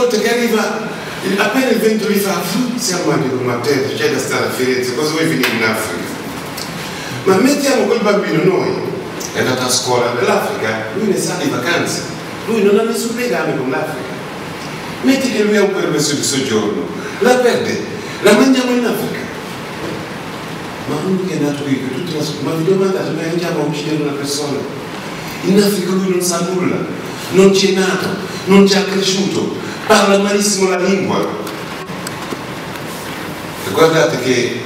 volte che arriva, appena il vento li fa, siamo anche con Matteo, c'è da stare a Firenze, cosa vuoi finire in Africa? Ma mettiamo quel bambino noi, è andato a scuola nell'Africa, lui ne sa di vacanze, lui non ha nessun legame con l'Africa. Metti che lui ha un permesso di soggiorno, la perde, la mandiamo in Africa. Ma uno che è nato qui, che tutta la ma vi domandate, ma andiamo a uccidere una persona? In Africa lui non sa nulla, non c'è nato, non c'è cresciuto, parla malissimo la lingua. E guardate che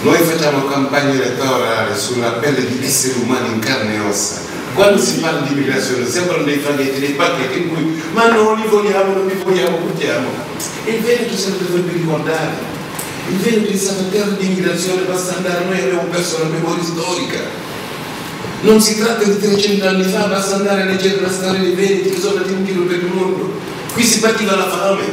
noi facciamo campagna elettorale sulla pelle di esseri umani in carne e ossa. Quando si parla di immigrazione sembrano dei faghetti, dei pacchetti in cui ma non li vogliamo, non li vogliamo, portiamo. E il Veneto se lo dovrebbe ricordare. Il Veneto è stata terra di immigrazione, basta andare, noi abbiamo perso la memoria storica. Non si tratta di 300 anni fa, basta andare a leggere la storia dei Veneti che sono andati in giro per il mondo. Qui si pativa la fame,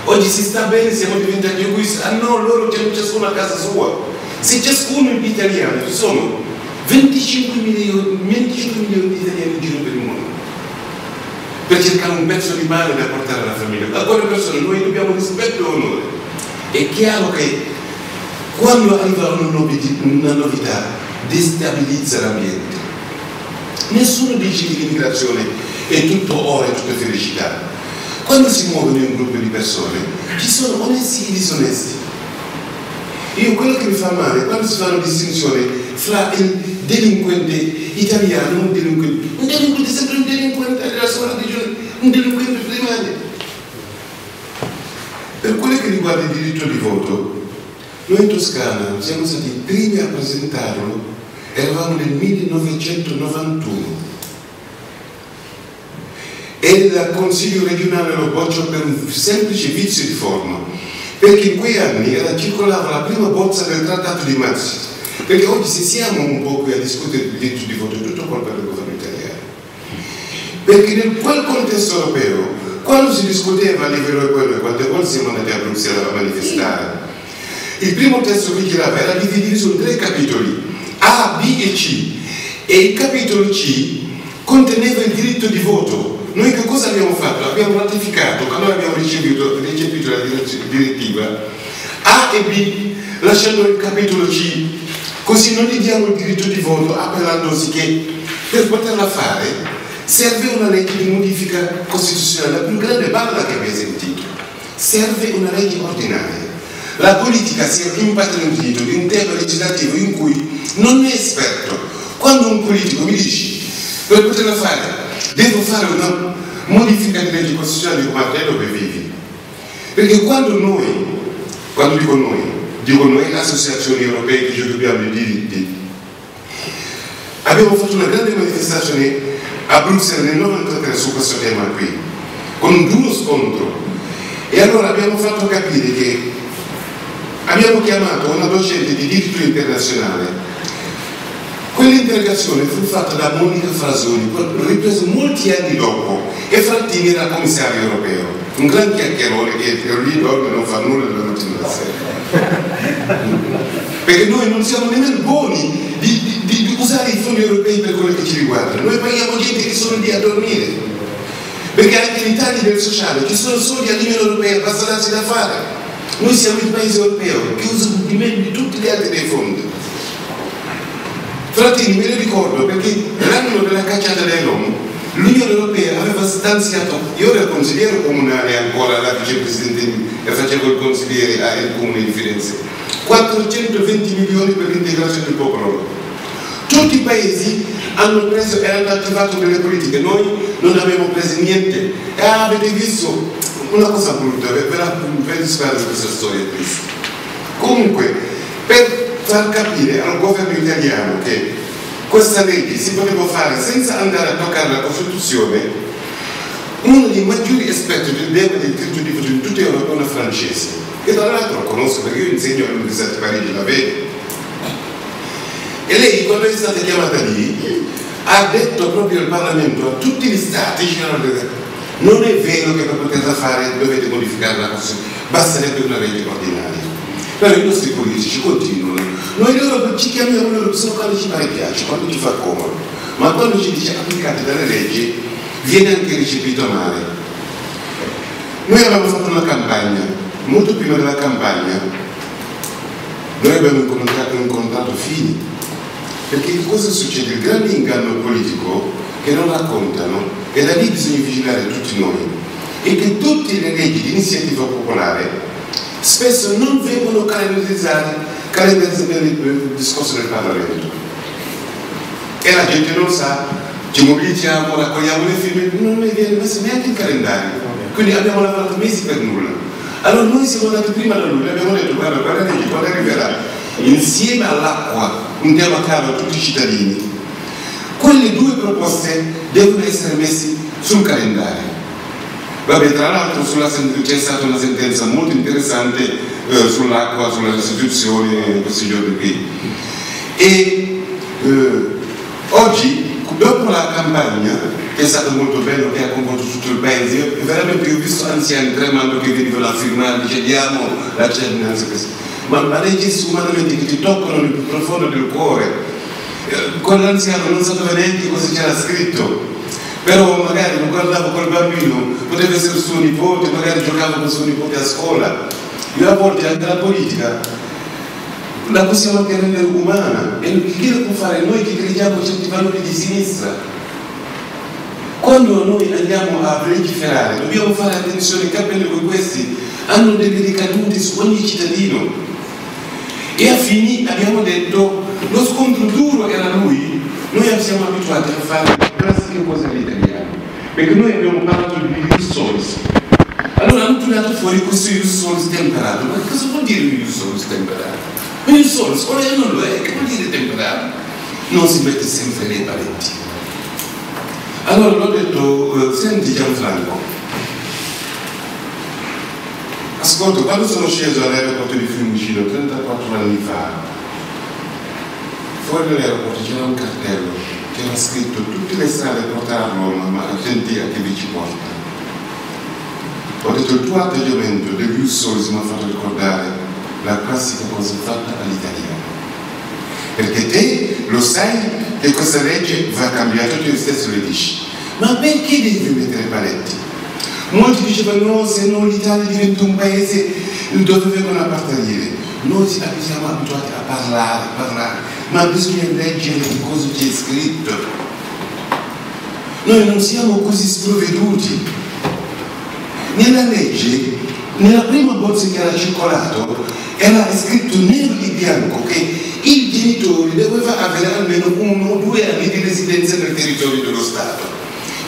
oggi si sta bene, siamo diventati egoisti. Ah no, loro hanno ciascuno a casa sua. Se ciascuno gli italiani, ci sono 25 milioni di italiani in giro per il mondo, per cercare un pezzo di pane da portare alla famiglia. A quelle persone noi dobbiamo rispetto e onore. È chiaro che quando arriva una novità destabilizza l'ambiente. Nessuno dice che l'immigrazione è tutto oro e tutta felicità. Quando si muovono in un gruppo di persone ci sono onesti e disonesti. Io quello che mi fa male è quando si fa una distinzione fra il delinquente italiano e un delinquente è sempre un delinquente della sua religione, un delinquente primario. Per quello che riguarda il diritto di voto, noi in Toscana siamo stati i primi a presentarlo, eravamo nel 1991 e il Consiglio regionale lo bocciò per un semplice vizio di forma, perché in quei anni circolava la prima bozza del Trattato di Maastricht. Perché oggi se siamo un po' qui a discutere il diritto di voto è tutto colpa del governo italiano. Perché in quel contesto europeo, quando si discuteva a livello europeo, quante volte siamo andati a Bruxelles a manifestare, il primo testo che girava era diviso in 3 capitoli, A, B e C, e il capitolo C conteneva il diritto di voto. Noi che cosa abbiamo fatto? Abbiamo ratificato, quando abbiamo ricevuto la direttiva A e B, lasciando il capitolo C, così non gli diamo il diritto di voto, appellandosi che per poterla fare serve una legge di modifica costituzionale, la più grande balla che abbia sentito. Serve una legge ordinaria. La politica si è impadronito di un tema legislativo in cui non è esperto. Quando un politico mi dice per poterla fare devo fare una modifica di legge costituzionale, dico Martello che vivi. Perché quando dico noi, associazioni europee che ci occupiamo dei diritti, abbiamo fatto una grande manifestazione a Bruxelles nel 1993 su questo tema qui, con un duro scontro, e allora abbiamo fatto capire che abbiamo chiamato una docente di diritto internazionale. Quell'interrogazione fu fatta da Monica Frasoni, ripreso molti anni dopo, e Frattini era commissario europeo, un gran chiacchierone che lì dorme e non fa nulla dalla mattina alla sera. Perché noi non siamo nemmeno buoni di usare i fondi europei per quello che ci riguarda. Noi paghiamo gente che sono lì a dormire. Perché anche in Italia del sociale ci sono soldi a livello europeo, basta darsi da fare. Noi siamo il paese europeo che usa di meno di tutti gli altri dei fondi. Frattini me lo ricordo perché l'anno della cacciata dei Rom l'Unione Europea aveva stanziato, io ero consigliere comunale ancora, la vicepresidente e facevo il consigliere al comune di Firenze, 420 milioni per l'integrazione del popolo. Tutti i paesi hanno preso e hanno attivato delle politiche, noi non abbiamo preso niente. E avete visto una cosa brutta, per dispare questa storia triste. Comunque, per far capire al governo italiano che questa legge si poteva fare senza andare a toccare la Costituzione, uno dei maggiori esperti del tema del diritto di voto in tutta Europa è una francese, che tra l'altro conosco perché io insegno all'Università di Parigi, la vedo. E lei, quando è stata chiamata lì, ha detto proprio al Parlamento, a tutti gli stati, non è vero che per poterla fare dovete modificare la Costituzione, basterebbe una legge ordinaria. Però i nostri politici continuano, noi loro ci chiamiamo loro solo quando ci pare piace, quando ci fa comodo, ma quando ci dice applicate dalle leggi viene anche recepito male. Noi abbiamo fatto una campagna, molto prima della campagna, noi abbiamo incontrato Fini, perché cosa succede? Il grande inganno politico che non raccontano, e da lì bisogna vigilare tutti noi, è che tutte le leggi di iniziativa popolare spesso non vengono calendarizzate nel discorso del Parlamento. E la gente non sa, ci mobilitiamo, raccogliamo le firme, non ne viene messo neanche il calendario. Quindi abbiamo lavorato mesi per nulla. Allora noi siamo andati prima da lui, abbiamo detto guarda, quella legge quando arriverà insieme all'acqua, un tema caro a tutti i cittadini, quelle due proposte devono essere messe sul calendario. Vabbè, tra l'altro c'è stata una sentenza molto interessante sull'acqua, sulla restituzione, questi giorni qui. E oggi, dopo la campagna, che è stato molto bello, che ha coinvolto tutto il paese, io veramente ho visto anziani tremando che venivano a firmare, chiediamo la cittadinanza, ma leggi umanamente che ti toccano nel più profondo del cuore. Quell'anziano non sapeva neanche cosa c'era scritto, però magari lo guardavo col bambino, poteva essere suo nipote, magari giocava con suo nipote a scuola. Io a volte anche la politica la possiamo anche rendere umana, e che lo può fare noi che crediamo certi valori di sinistra? Quando noi andiamo a legiferare dobbiamo fare attenzione, i cappelli come questi hanno delle ricadute su ogni cittadino. E a Fini abbiamo detto lo scontro duro era lui. Noi siamo abituati a fare classiche cose all'italiano, perché noi abbiamo parlato di ius solis. Allora hanno tirato fuori questo ius solis temperato. Ma cosa vuol dire ius solis temperato? Ma ius solis, o lei non lo è, che vuol dire temperato? Non si mette sempre nei paletti. Allora l'ho detto, senti Gianfranco, ascolta, quando sono sceso all'aeroporto di Fiumicino 34 anni fa, fuori dall'aeroporto c'era un cartello che era scritto tutte le strade portare a Roma, ma attenti a che vi ci porta. Ho detto il tuo atteggiamento degli ius solis mi ha fatto ricordare la classica cosa fatta all'italiano, perché te lo sai che questa legge va cambiata, tu stesso le dici, ma perché devi mettere paletti? Molti dicevano no, se no l'Italia diventa un paese dove vengono a partorire. Noi siamo abituati a parlare, ma bisogna leggere che cosa c'è scritto. Noi non siamo così sprovveduti. Nella legge, nella prima bozza che era circolato, era scritto nero di bianco che il genitore doveva avere almeno 1 o 2 anni di residenza nel territorio dello Stato.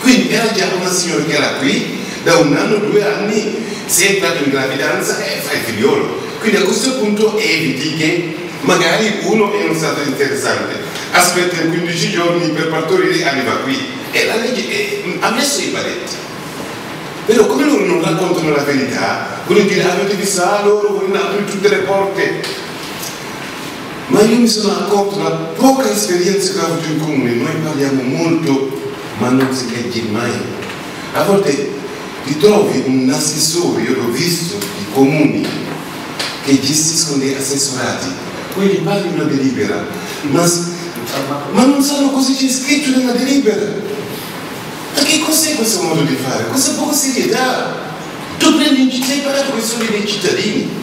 Quindi era già una signora che era qui da 1 anno, 2 anni, si è entrato in gravidanza e fa il figliolo. Quindi a questo punto eviti che magari uno è uno stato interessante, aspetta 15 giorni per partorire, arriva qui. E la legge ha messo i paletti. Però come loro non raccontano la verità, vogliono dire avete visto, loro vogliono aprire tutte le porte. Ma io mi sono accorto della poca esperienza che ho avuto in comune. Noi parliamo molto, ma non si legge mai. A volte ti trovi un assessore, io l'ho visto, di comuni che gestiscono dei assessorati, quelli parli una delibera, ma non sanno cosa c'è scritto nella delibera. Ma che cos'è questo modo di fare? Questa poca serietà. Tu prendi, sei parlato con i soldi dei cittadini.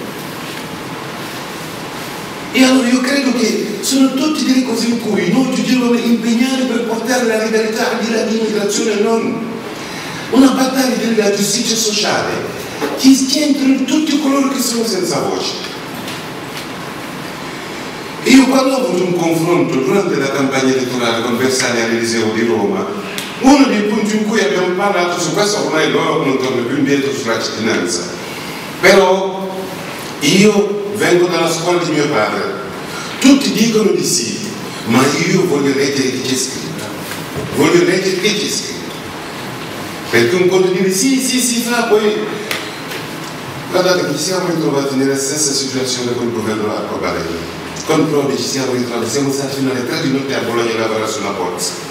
E allora io credo che sono tutte delle cose in cui noi ci dobbiamo impegnare per portare la legalità al di là di immigrazione o non. Una battaglia della giustizia sociale che entrano tutti coloro che sono senza voce. E io quando ho avuto un confronto durante la campagna elettorale con Bersani all'Eliseo di Roma, uno dei punti in cui abbiamo parlato su questo, ormai loro non torno più indietro sulla cittadinanza, però io vengo dalla scuola di mio padre, tutti dicono di sì, ma io voglio leggere che c'è scritto, voglio leggere che c'è scritto, perché un conto dire sì, si fa, poi guardate che ci siamo ritrovati nella stessa situazione con il governo Arcobaleno. Con Prodi ci siamo ritrovati, siamo stati fino alle 3 di notte a Bologna a lavorare sulla bozza.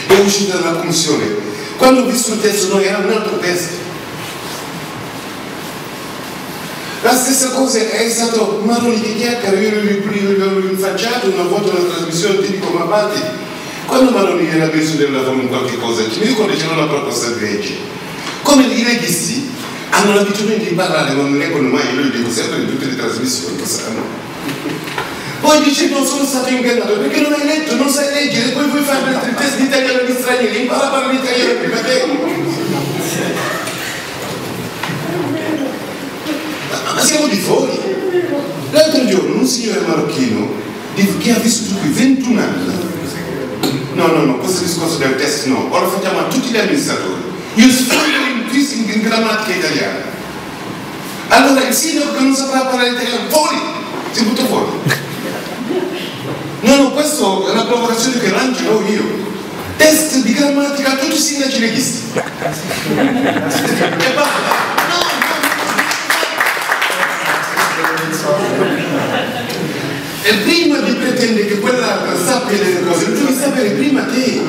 È uscita dalla commissione. Quando ho visto il testo noi era un altro testo. La stessa cosa è stato Maroni che chiacchiera, io l'ho rinfacciato una volta una trasmissione, ti dico ma Batti, quando Maroni era ministro del lavoro in qualche cosa, mi ricordo che c'era una proposta di legge. Come i leghisti hanno l'abitudine di parlare, non leggono mai, io lo dico sempre in tutte le trasmissioni, lo sanno. Poi dice no, sono stato ingannato perché non hai letto, non sai leggere, poi vuoi fare il test di italiano agli stranieri, impara a parlare italiano prima te. Ma siamo di fuori. L'altro giorno un signore marocchino che ha vissuto qui 21 anni. No, questo discorso del test no, ora facciamo a tutti gli amministratori. Io sfoglio in grammatica italiana. Allora il sindaco che non saprà parlare italiano, fuori! Si butta fuori. No, questa è una provocazione che lancio io. Test di grammatica a tutti i sindaci leghisti. E basta. E prima di pretendere che quell'altra sappia delle cose, lo devi sapere prima te.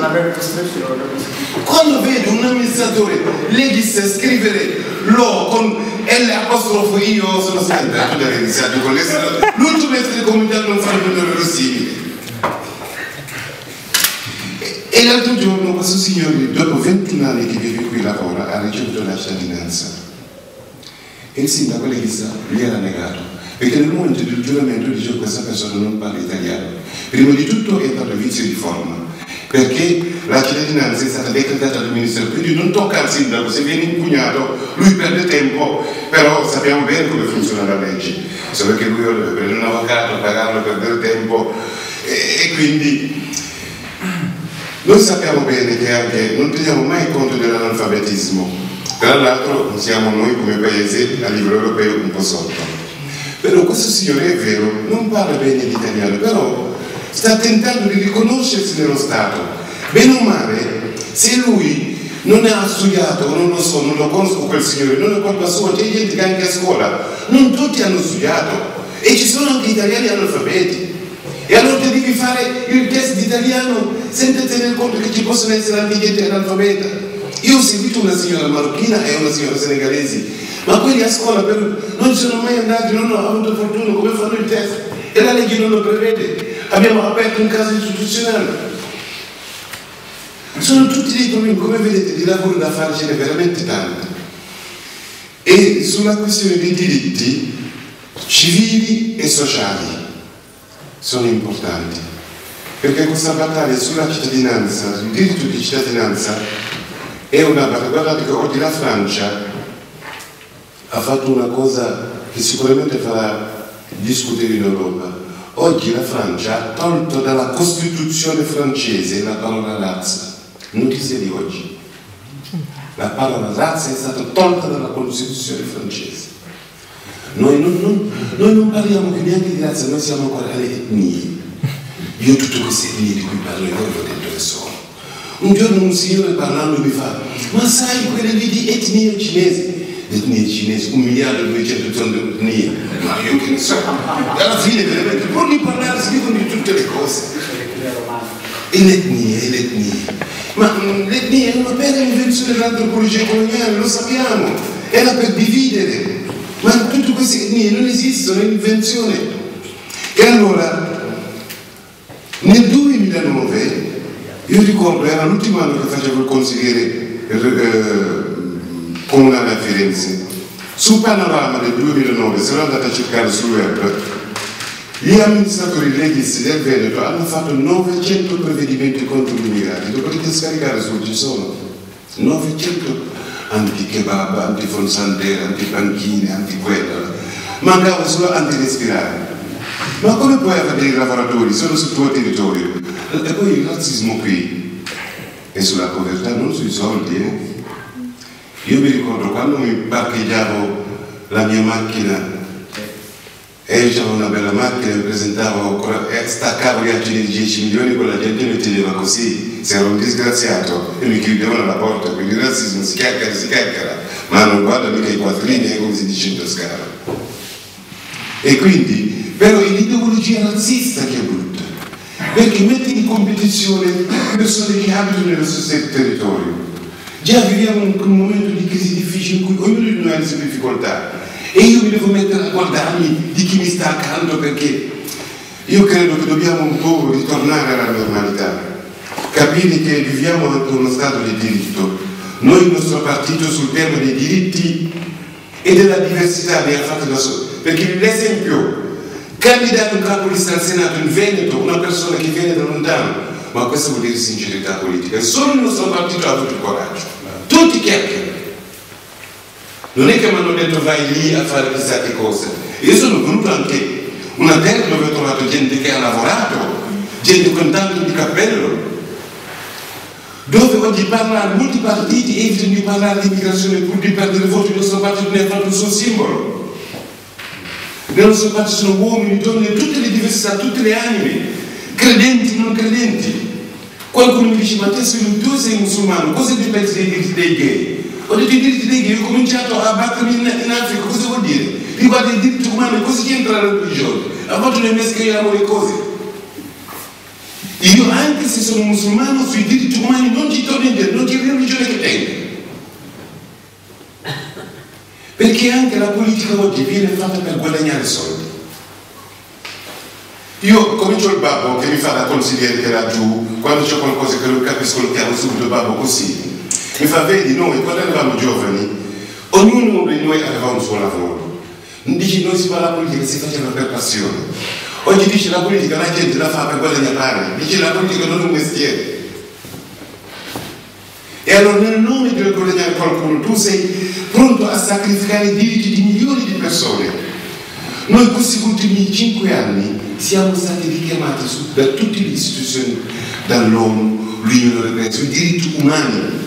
Quando vedo un amministratore leghista scrivere lo con L' io sono stato da iniziato con l'estero, l'ultimo essere comunitario non fanno più loro simili. E l'altro giorno questo signore, dopo 21 anni che vive qui, lavora, ha ricevuto la cittadinanza. E il sindaco leghista gli era negato. Perché nel momento del giuramento dice che questa persona non parla italiano. Prima di tutto è per vizio di forma, perché la cittadinanza è stata decretata dal ministero, quindi non tocca al sindaco, se viene impugnato lui perde tempo, però sappiamo bene come funziona la legge, solo che lui deve prendere un avvocato, pagarlo, perdere tempo e quindi noi sappiamo bene che anche non teniamo mai conto dell'analfabetismo, tra l'altro siamo noi come paese a livello europeo un po' sotto. Però questo signore è vero, non parla bene l'italiano, però sta tentando di riconoscersi nello Stato. Bene o male, se lui non ha studiato, non lo so, non lo conosco quel signore, non è colpa sua, c'è gente che anche a scuola, non tutti hanno studiato e ci sono anche italiani analfabeti. E allora ti devi fare il test di italiano senza tenere conto che ci possono essere anche gente analfabeta. Io ho seguito una signora marocchina e una signora senegalese, ma quelli a scuola non sono mai andati, non hanno avuto fortuna, come fanno il test? E la legge non lo prevede. Abbiamo aperto un caso istituzionale. Sono tutti dei problemi, come vedete, di lavoro da fare ce n'è veramente tanto. E sulla questione dei diritti civili e sociali sono importanti, perché questa battaglia sulla cittadinanza, sul diritto di cittadinanza, è una battaglia. Guardate che oggi la Francia ha fatto una cosa che sicuramente farà discutere in Europa. Oggi la Francia ha tolto dalla Costituzione francese la parola razza. Notizia di oggi. La parola razza è stata tolta dalla Costituzione francese. Noi non parliamo più neanche di razza, noi siamo ancora alle etnie. Io tutte queste etnie di cui parlo, io ho detto che sono. Un giorno un signore parlando mi fa: ma sai quelle lì di etnia cinese? Etnie cinesi, 1 miliardo e 200 di etnie, ma io che ne so. E alla fine veramente, pur di parlare si dicono di tutte le cose. E l'etnia. Ma l'etnia è una vera invenzione dell'antropologia coloniale, lo sappiamo, era per dividere. Ma tutte queste etnie non esistono, è un'invenzione. E allora, nel 2009, io ricordo, era l'ultimo anno che facevo il consigliere comunale a Firenze. Sul panorama del 2009, se lo andate a cercare sul web, gli amministratori leghisti del Veneto hanno fatto 900 provvedimenti contro gli immigrati. Lo potete scaricare ci sono 900 anti-kebab, anti-fonsantere, anti-panchine, anti-quella, mancava solo anti-respirare. Ma come puoi avere i lavoratori? Sono sul tuo territorio. E poi il razzismo qui è sulla povertà, non sui soldi. Io mi ricordo quando mi parcheggiavo la mia macchina e io avevo una bella macchina, mi presentavo, staccavo gli altri 10 milioni, quella gente mi teneva così, se ero un disgraziato e mi chiudevano la porta, quindi il razzismo si chiacchiera, ma non guarda mica i quattrini, come si dice in Toscana. E quindi, però è l'ideologia razzista che è brutta, perché mette in competizione persone che abitano nello stesso territorio. Già viviamo in un momento di crisi difficile in cui ognuno di noi ha le sue difficoltà e io mi devo mettere a guardarmi di chi mi sta accanto, perché io credo che dobbiamo un po' ritornare alla normalità, capire che viviamo anche uno stato di diritto. Noi il nostro partito sul tema dei diritti e della diversità ne ha fatto da solo. Perché l'esempio, candidato un capolista al Senato in Veneto, una persona che viene da lontano, ma questo vuol dire sincerità politica. Solo il nostro partito ha avuto il coraggio. Tutti chiacchierano. Non è che mi hanno detto vai lì a fare chissà che cosa. Io sono venuto anche una terra dove ho trovato gente che ha lavorato, gente con tanto di cappello, dove oggi parlare molti partiti evitano di parlare di immigrazione pur di perdere voti. Il nostro partito ne ha fatto il suo simbolo. Nel nostro partito sono uomini, donne, tutte le diversità, tutte le anime, credenti, non credenti. Qualcuno mi dice, ma te sei musulmano, cosa ne pensi dei diritti dei gay? Ho detto i diritti dei gay, ho cominciato a battermi in Africa, cosa vuol dire? Riguardo i diritti umani, cosa c'entra la religione? A volte noi mescoliamo le cose. Io anche se sono musulmano, sui diritti umani non ci torno indietro, non c'è religione che tenga. Perché anche la politica oggi viene fatta per guadagnare soldi. Io comincio il babbo che mi fa da consigliere che laggiù, quando c'è qualcosa che non capisco lo chiamo subito il babbo così. Mi fa, vedi, noi quando eravamo giovani, ognuno di noi aveva un suo lavoro. Dici, noi si fa la politica, si faceva per passione. Oggi dice la politica, la gente la fa per guadagnare, dice la politica non è un mestiere. E allora nel nome di guadagnare qualcuno, tu sei pronto a sacrificare i diritti di milioni di persone. Noi questi ultimi 5 anni siamo stati richiamati da tutte le istituzioni, dall'ONU, l'Unione Europea, sui diritti umani.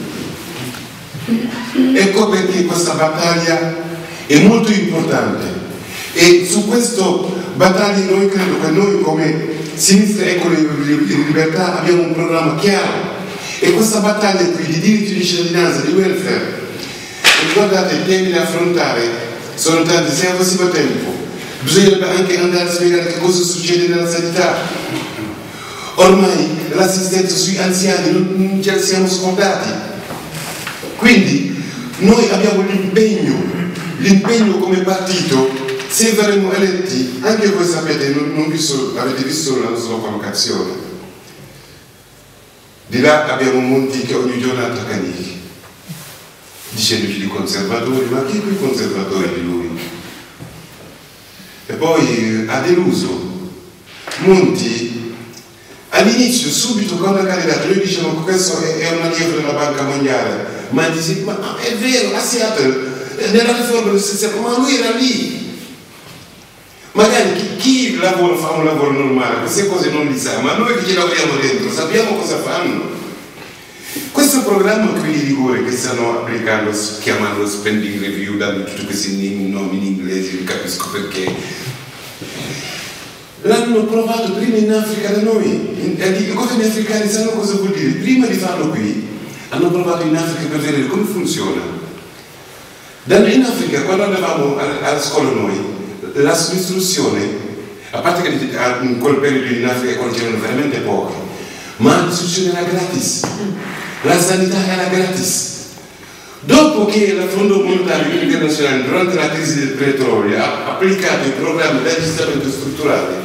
Ecco perché questa battaglia è molto importante e su questa battaglia noi credo che noi come Sinistra Ecolo e Libertà abbiamo un programma chiaro e questa battaglia qui di diritti di cittadinanza, di welfare, ricordate i temi da affrontare sono tanti, se avessimo tempo bisognerebbe anche andare a spiegare che cosa succede nella sanità. Ormai l'assistenza sui anziani non ce la siamo scordati. Quindi noi abbiamo l'impegno come partito, se verremo eletti, anche voi sapete, avete visto la nostra collocazione. Di là abbiamo Monti che ogni giorno attacca Nichi, dicendoci di conservatori, ma chi è quei conservatori di lui? E poi ha deluso. Monti all'inizio, subito quando è candidato, noi diciamo che questo è un allievo della Banca Mondiale. Ma dice, ma è vero, a Seattle, nella riforma del sistema, ma lui era lì. Magari chi lavora fa un lavoro normale, queste cose non li sa, ma noi che ci lavoriamo dentro sappiamo cosa fanno. Questo programma qui di rigore che stanno applicando, chiamando spending review, dando tutti questi nomi in inglese, non capisco perché. L'hanno provato prima in Africa da noi, i governi africani sanno cosa vuol dire. Prima di farlo qui, hanno provato in Africa per vedere come funziona. In Africa, quando andavamo alla scuola noi, l'istruzione, a parte che in quel periodo in Africa quando c'erano veramente pochi, ma l'istruzione era gratis, la sanità era gratis. Dopo che il Fondo Monetario Internazionale durante la crisi del petrolio ha applicato i programmi di aggiustamento strutturale,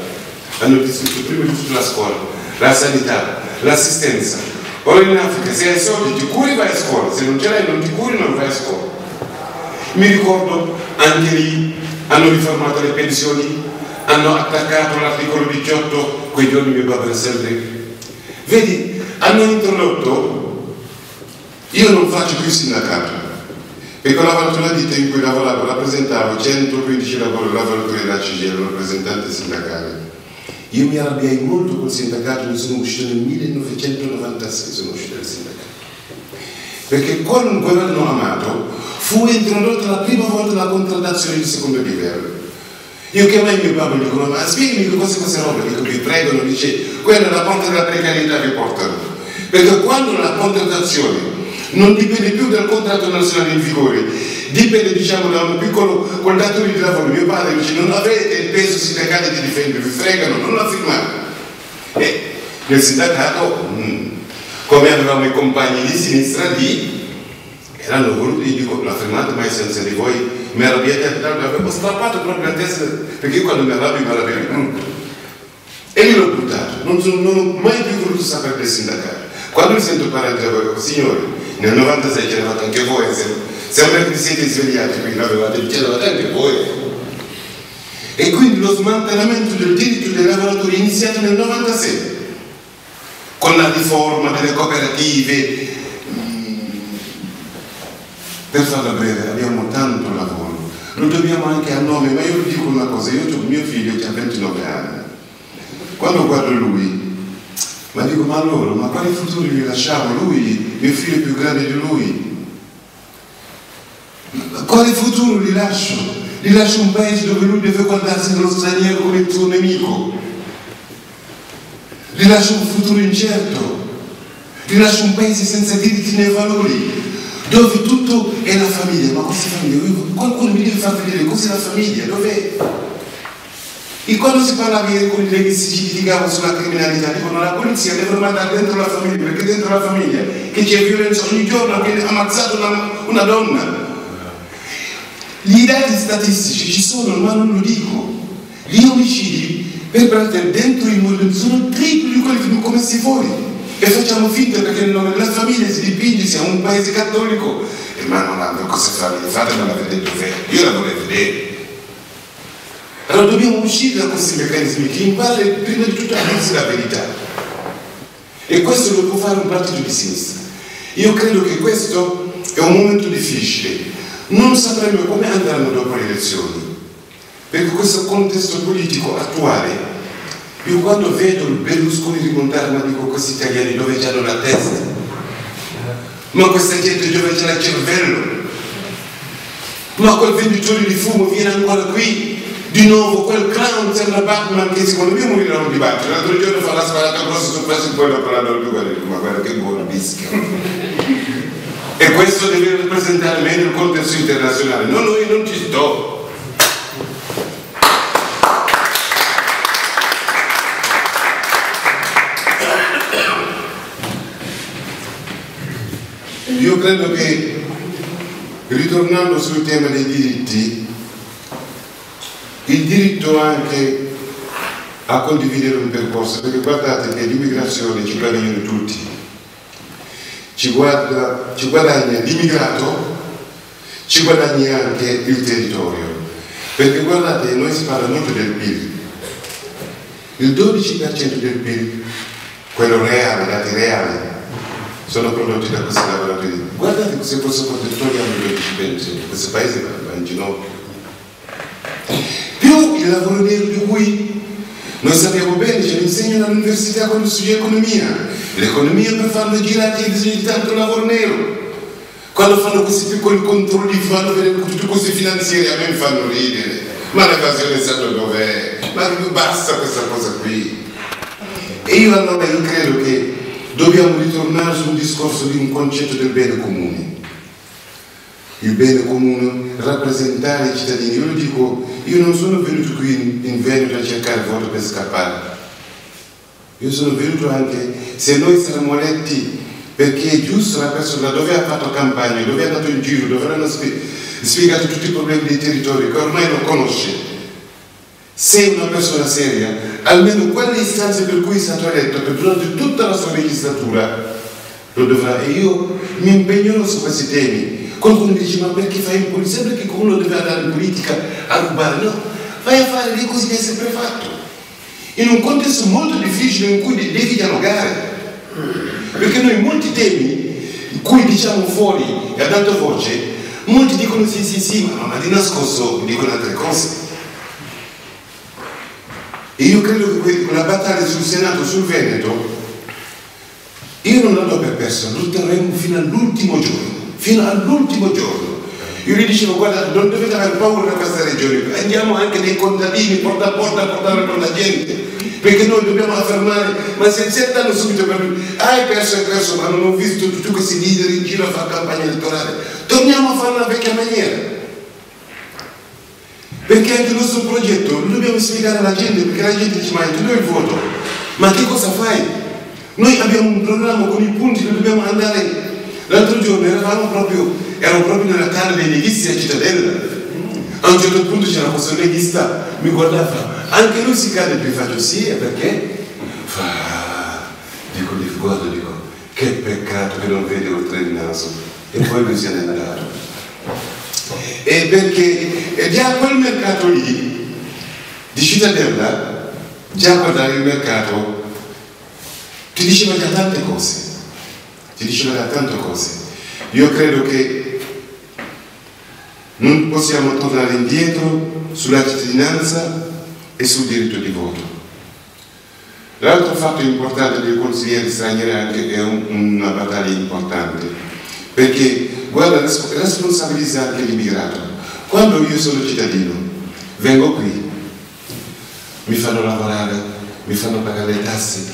hanno distrutto prima di tutto la scuola, la sanità, l'assistenza. Ora in Africa se hai soldi ti curi vai a scuola, se non ce l'hai non ti curi non vai a scuola. Mi ricordo anche lì hanno riformato le pensioni, hanno attaccato l'articolo 18, quei giorni mio papà era sempre. Vedi, hanno introdotto, io non faccio più sindacato, perché ho lavorato una ditta in cui lavoravo, rappresentavo 115 lavoratori della CGIL, rappresentante sindacale. Io mi arrabbiai molto col sindacato, mi sono uscito nel 1996, sono uscito dal sindacato. Perché con un governo Amato fu introdotta la prima volta la contrattazione di secondo livello. Io chiamai mio papà e gli dico, ma spiegami che cos'è questa roba? Dico, mi prego, mi dice, quella è la porta della precarietà che portano. Perché quando la contrattazione non dipende più dal contratto nazionale in vigore, dipende diciamo da un piccolo col datore di lavoro. Mio padre dice non avete il peso sindacale di difendervi, fregano, non la firmate. E nel sindacato, come avevamo i compagni di sinistra lì, erano voluti, io dico, la firmate mai senza di voi, mi arrabbiate, avevo strappato proprio la testa, perché io quando mi arrabbio e lì l'ho buttato, non ho mai più voluto sapere del sindacato. Quando mi sento parlare, dico, signori, nel 96 c'eravate anche voi, Sembra che vi siete svegliati, quindi avevate il cielo anche voi. E quindi lo smantellamento del diritto dei lavoratori è iniziato nel 96, con la riforma delle cooperative. Per farla breve, abbiamo tanto lavoro, lo dobbiamo anche a nome, ma io vi dico una cosa, io ho mio figlio che ha 29 anni, quando guardo lui, ma dico, ma allora, ma quali futuri gli lasciamo? Lui, mio figlio è più grande di lui. Quale futuro gli lascio? Gli lascio un paese dove lui deve guardarsi nello straniero come il suo nemico. Gli lascio un futuro incerto. Gli lascio un paese senza diritti né valori, dove tutto è la famiglia. Ma questa famiglia? Qualcuno mi deve far vedere cos'è la famiglia, dov'è? E quando si parlava ieri con i leghisti ci litigavano sulla criminalità, dicono la polizia deve mandare dentro la famiglia, perché dentro la famiglia che c'è violenza ogni giorno, viene ammazzato una donna. Gli dati statistici ci sono, ma non lo dico. Gli omicidi per praticare dentro i muri sono tripli di quelli che sono commessi fuori. E facciamo finta perché nel nome della famiglia si dipinge, siamo un paese cattolico. Ma non hanno cosa famiglia, fatemela vedere dov'è. Io la vorrei vedere. Allora dobbiamo uscire da questi meccanismi che impara prima di tutto a dirsi la verità. E questo lo può fare un partito di sinistra. Io credo che questo è un momento difficile. Non sapremo come andranno dopo le elezioni, perché questo contesto politico attuale, io quando vedo il Berlusconi rimontare, ma dico, questi italiani dove hanno la testa? Ma questa gente dove c'è il cervello? Ma quel venditore di fumo viene ancora qui? Di nuovo quel clown sembra Batman che secondo me morirà un dibattito. L'altro giorno fa la sparata grossa su questo e poi la parata ma guarda che buono bischio. E questo deve rappresentare meglio il contesto internazionale. No, noi non ci sto. Io credo che, ritornando sul tema dei diritti, il diritto anche a condividere un percorso, perché guardate che l'immigrazione ci guadagnano tutti, ci guadagna l'immigrato, ci guadagna anche il territorio, perché guardate, noi si parla molto del PIL, il 12% del PIL, quello reale, dati reali, sono prodotti da questi lavoratori. Guardate se questo togliamo il 12%, questo paese va in ginocchio. Più il lavoro nero di cui noi sappiamo bene, ce lo insegnano all'università quando studi economia. L'economia per farlo girare bisogna di tanto lavoro nero. Quando fanno questi piccoli controlli, fanno vedere tutti questi finanzieri, a me mi fanno ridere. Ma l'evasione sa dov'è? Ma basta questa cosa qui. E io allora credo che dobbiamo ritornare su un discorso di un concetto del bene comune. Il bene comune, rappresentare i cittadini. Io lo dico, io non sono venuto qui in Veneto a cercare voto per scappare. Io sono venuto anche, se noi saremmo eletti, perché è giusto la persona dove ha fatto campagna, dove è andato in giro, dove hanno spiegato tutti i problemi dei territori, che ormai lo conosce. Se è una persona seria, almeno quelle istanze per cui è stato eletto, per durante tutta la sua legislatura, lo dovrà. E io mi impegnerò su questi temi. Qualcuno mi dice, ma perché fai in politica? Sempre che uno deve andare in politica a rubare. No, vai a fare le cose che hai sempre fatto. In un contesto molto difficile in cui devi dialogare. Perché noi molti temi in cui diciamo fuori e ad alta voce, molti dicono sì, ma di nascosto dicono altre cose. E io credo che la battaglia sul Senato, sul Veneto, io non la do per persa, lo terremo fino all'ultimo giorno. Fino all'ultimo giorno. Io gli dicevo, guarda, non dovete avere paura di questa regione, andiamo anche nei contadini, porta a porta a parlare con la gente, perché noi dobbiamo affermare, ma se danno subito per lui, hai perso, ma non ho visto tutti questi leader in giro a fare campagna elettorale, torniamo a fare la vecchia maniera. Perché anche il nostro progetto lo dobbiamo spiegare alla gente, perché la gente dice, ma tu hai il voto, ma che cosa fai? Noi abbiamo un programma con i punti, noi dobbiamo andare. L'altro giorno ero proprio nella casa dei leghisti a Cittadella. A un certo punto c'era questo leghista, mi guardava, anche lui si cade più, faccio sì, e perché? Dico, che peccato che non vede oltre il naso. E poi lui se n'è andato. E perché già quel mercato lì, di Cittadella, già guardare il mercato, ti diceva già tante cose. Ti diceva già tante cose. Io credo che non possiamo tornare indietro sulla cittadinanza e sul diritto di voto. L'altro fatto importante dei consiglieri stranieri anche è una battaglia importante, perché guarda, responsabilizza anche l'immigrato. Quando io sono cittadino, vengo qui, mi fanno lavorare, mi fanno pagare le tasse,